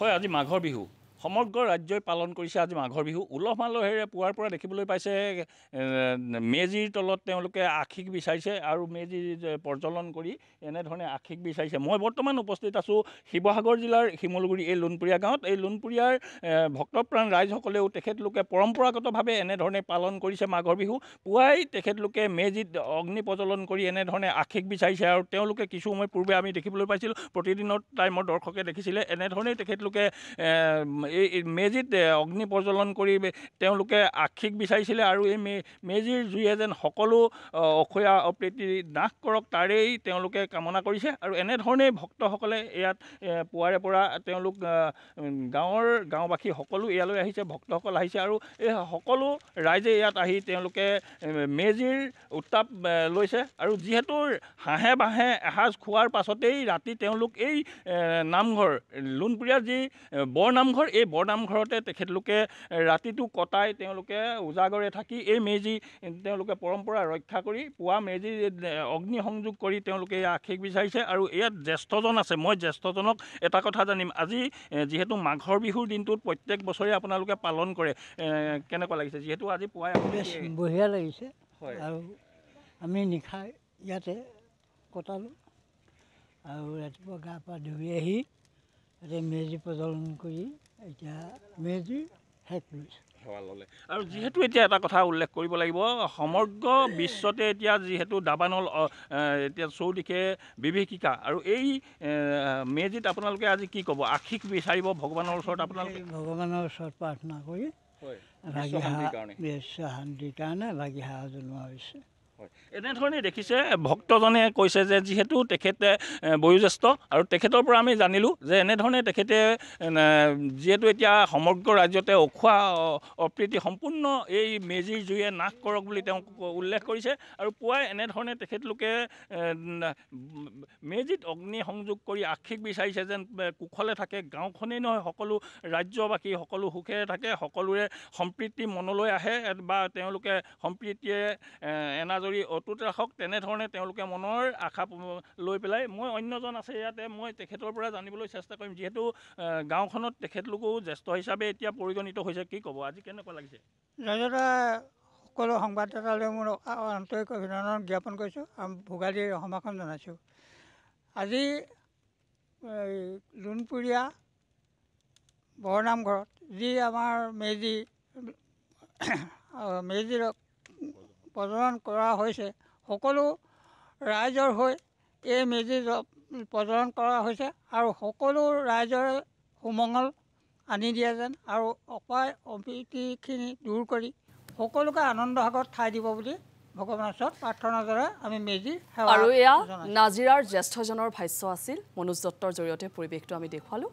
হয় আজি মাঘৰ বিহু সমগ্ৰ ৰাজ্যই পালন কৰিছে আজি মাঘৰ বিহু উলহ মালহেৰে পুৱাৰ পৰা দেখিবলৈ পাইছে মেজিৰ তলত তেওঁলোকে আশীষ বিচাৰিছে আৰু মেজি প্ৰজ্বলন কৰি এনেধৰণে আশীষ বিচাৰিছে মই বৰ্তমান উপস্থিত আছোঁ শিৱসাগৰ জিলাৰ শিমলুগুৰি এই লুণপুৰীয়া গাঁৱত এই লুণপুৰীয়াৰ ভক্তপ্ৰাণ ৰাইজসকলেও তেখেতলোকে পৰম্পৰাগতভাৱে এনেধৰণে পালন কৰিছে মাঘৰ বিহু পুৱাই তেখেতলোকে মেজিত অগ্নি প্ৰজ্বলন কৰি এনেধৰণে আশীষ বিচাৰিছে আৰু তেওঁলোকে কিছু সময় পূৰ্বে আমি দেখিবলৈ পাইছিলোঁ প্ৰতিদিনৰ টাইমৰ দৰ্শকে দেখিছিলে এনেধৰণেই তেখেতলোকে এই মেজিত অগ্নি প্ৰজ্বলন কৰি তেওঁলোকে আশীষ বিচাৰিছিলে আৰু এই মেজিৰ জুয়ে যেন সকলো অসূয়া অপ্ৰীতি নাশ কৰক তাৰেই তেওঁলোকে কামনা কৰিছে আৰু এনেধৰণেই ভক্তসকলে ইয়াত পুৱাৰে পৰা তেওঁলোক গাঁওবাসী সকলো ইয়ালৈ আহিছে ভক্তসকল আহিছে আৰু এই সকলো ৰাইজে ইয়াত আহি তেওঁলোকে মেজিৰ উত্তাপ লৈছে আৰু যিহেতু হাঁহে বাঁহে এসাঁজ খোৱাৰ পাছতেই ৰাতি তেওঁলোক এই নামঘৰ লুণপুৰীয়াৰ যি বৰনামঘৰ এই বৰনামঘৰতে তেখেতলোকে ৰাতিটো কটাই তেওঁলোকে উজাগৰে থাকি এই মেজি তেওঁলোকে পৰম্পৰা ৰক্ষা কৰি পুৱা মেজি অগ্নি সংযোগ কৰি তেওঁলোকে আশীষ বিচাৰিছে আৰু ইয়াত জ্যেষ্ঠজন আছে মই জ্যেষ্ঠজনক এটা কথা জানিম আজি যিহেতু মাঘৰ বিহুৰ দিনটোত প্ৰত্যেক বছৰে আপোনালোকে পালন কৰে কেনেকুৱা লাগিছে যিহেতু আজি পুৱাই বঢ়িয়া লাগিছে আৰু আমি নিশা ইয়াতে কটালোঁ আৰু ৰাতিপুৱা গা পা ধুই আহি মেজি প্ৰজ্বলন কৰি এতিয়া মেজি শেষ লৈছে সেৱা ল'লে আৰু যিহেতু এতিয়া এটা কথা উল্লেখ কৰিব লাগিব সমগ্ৰ বিশ্বতে এতিয়া যিহেতু দাবানল এতিয়া চৌদিশে বিভীষিকা আৰু এই মেজিত আপোনালোকে আজি কি ক'ব আশীষ বিচাৰিব ভগৱানৰ ওচৰত আপোনালোকে ভগৱানৰ ওচৰত প্ৰাৰ্থনা কৰি বিশ্ব শান্তিৰ কাৰণে বাগিহা জনোৱা হৈছে এনেধৰণে দেখিছে ভক্তজনে কৈছে যে যিহেতু তেখেতে বয়োজ্যেষ্ঠ আৰু তেখেতৰ পৰা আমি জানিলোঁ যে এনেধৰণে তেখেতে যিহেতু এতিয়া সমগ্ৰ ৰাজ্যতে অখুৱা অপ্ৰীতি সম্পূৰ্ণ এই মেজিৰ জুয়ে নাশ কৰক বুলি তেওঁ উল্লেখ কৰিছে আৰু পুৱাই এনেধৰণে তেখেতলোকে মেজিত অগ্নি সংযোগ কৰি আশীষ বিচাৰিছে যেন কুশলে থাকে গাঁওখনেই নহয় সকলো ৰাজ্যবাসী সকলো সুখেৰে থাকে সকলোৰে সম্প্ৰীতি মনলৈ আহে বা তেওঁলোকে সম্প্ৰীতিয়ে এনাজৰি অটুট ৰাখক তেনেধৰণে তেওঁলোকে মনৰ আশা লৈ পেলাই মই অন্যজন আছে ইয়াতে মই তেখেতৰ পৰা জানিবলৈ চেষ্টা কৰিম যিহেতু গাঁওখনত তেখেতলোকো জ্যেষ্ঠ হিচাপে এতিয়া পৰিগণিত হৈছে কি ক'ব আজি কেনেকুৱা লাগিছে ৰাজদা সকলো সংবাদদাতালৈ মোৰ আন্তৰিক অভিনন্দন জ্ঞাপন কৰিছোঁ আৰু ভোগালীৰ সমাসন জনাইছোঁ আজি লুণপুৰীয়া বৰনামঘৰত যি আমাৰ মেজিৰ প্ৰজ্বলন কৰা হৈছে সকলো ৰাইজৰ হৈ এই মেজি প্ৰজ্বলন কৰা হৈছে আৰু সকলো ৰাইজৰে সুমংগল আনি দিয়ে যেন আৰু অপায় অপ্ৰীতিখিনি দূৰ কৰি সকলোকে আনন্দ ভাগত ঠাই দিব বুলি ভগৱানৰ ওচৰত প্ৰাৰ্থনাৰ দ্বাৰা আমি মেজি সেৱা আৰু এয়া নাজিৰাৰ জ্যেষ্ঠজনৰ ভাষ্য আছিল মনোজ দত্তৰ জৰিয়তে পৰিৱেশটো আমি দেখুৱালোঁ।